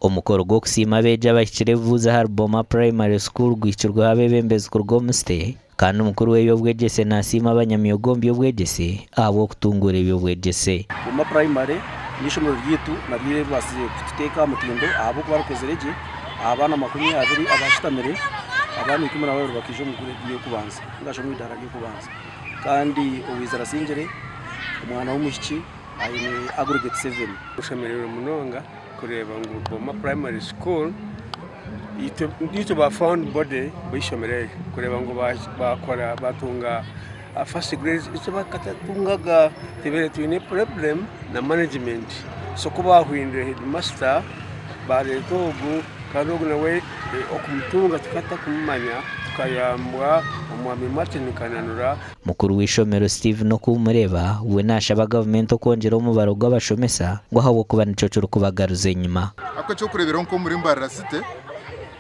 Omukoro gwo kusima abeegi abahikire vuza hari Boma Primary School gwikirwa abeebembezi kurwa omusite kandi omukuru w'ebyobwegyese nasiima abanyamyogo by'obwegyese ahabw'okutungura ebyobwegyese. Boma Primary n'ishomero ry'itu naryo basize kututeka amutindo ahabw'okuba barakozire gye abaana 20 abashitamire abaana 12 bakije omukuru y'okubanza ngasho mu idara y'okubanza kandi uwizara singere umwana w'umushiki ayine aggregate 7 ushemerera munonga kureba ngo Boma Primary School ito ba found body bishomereye kureba ngo bakora batunga first grade icyo bakatatungaga tebere twine problem na management so kuba huindre headmaster bareto ubu kandi nawe okumutunga tukata kumanya tukayambwa omwami Martin Kananura. Mukuru w'ishomero Steve no kumureba we nashaba government okongera omubaro gw'abashomesa ngo hawo kuba nicocoro kubagaruza inyuma ako cyo kurebera nko muri Mbarara city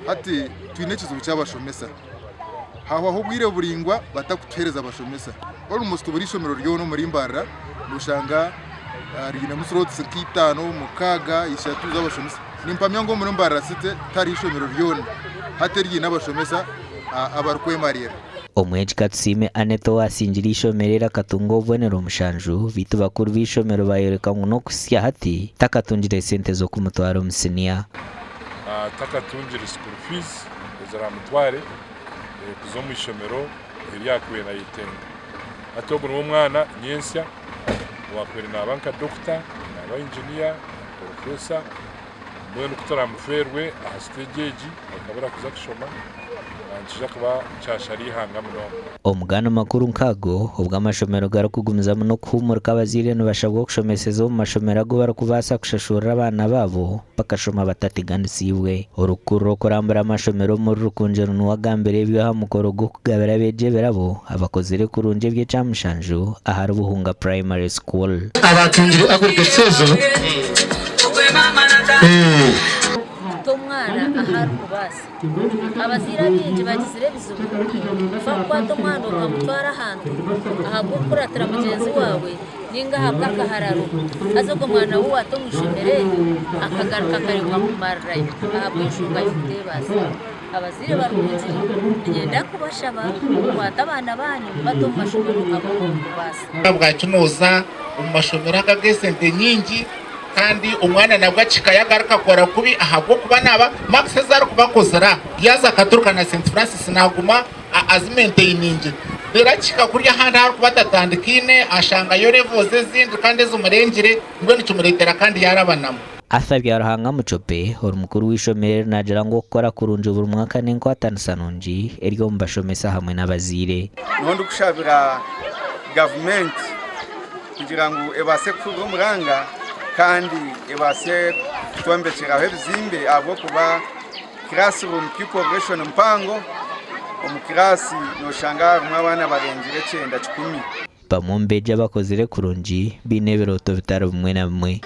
ati twine kizo cy'abashomesa haho aho bwire buringwa batakutereza abashomesa bari umusto buri ishomero ryo no muri Mbarara rushanga rigina musorotse kitano mukaga ishatu z'abashomesa nimpamya ngo muri Mbarara city tari ishomero ryo hateri n'abashomesa abarukwemarira. Omweji Katusime Aneto wasinjira ishomerera katungo obonero omushanju bitu bakuru b'ishomero bayereka ngo no kusya hati takatungire sente zo kumutwara omusinia takatungire school fees ezara mutware kuzo mu ishomero eryakuye na yitenga atogo n'umwana nyensya wakwere nabanka doctor naba engineer professor mwene kutora muferwe ahastegeji akabura kuza kushoma omugano makuru nkago obw'amashomero garakugumiza muno kuhumurika abazire nibashabwa okushomeseza omu mashomero ago barakubasa kushashurira abaana babo bakashoma batatiganisiibwe orukuru rw'okurambura amashomero muri rukunjero niwagambira ebyo aha mukoro gw'okugabira abeegi ebirabo abakozire kurungi eby'ekyamushanju ahari Buhunga Primary School abatungire aggregate tomwana ahari kubasa abazira bingi bagizire bizubu fakwa tomwana ukamutwara ahantu ahabwo kuratira mugenzi wawe ninga habwa kahararo azogo mwana wo atomwishomereye akagaruka karekwa kumarira ahabwo ishunga y'ubutebasi abazire barunze ngenda kubashaba kwata abana banyu bato mu mashomero abo kubasa bwakinoza mu mashomero akagesente nyingi kandi umwana nabwo akikayagaruka kora kubi ahabwo kuba naba Max Cesar kubakozera yaza katuruka na St Francis naguma azimaintaininge bera kikakuriya handi hari kubatatandikine ashanga yo levels zindi kandi z'umurengire ngo nicumuretera kandi yarabanamo Athabya Ruhanga Mucope orumukuru w'ishomero nagira ngo gukora kurunje buri mwaka n'inkwatanisanonji eryo mbashomesa hamwe n'abazire nondo kushabira government kugira ngo ebase kuvuga umuranga kandi ebase twambekeraho ebizimbe abo kuba classroom progression mpango omukirasi noshanga umwana barengire 9-10 bamumbeje abakozire kurungi bineberoto bitaro bimwe na bimwe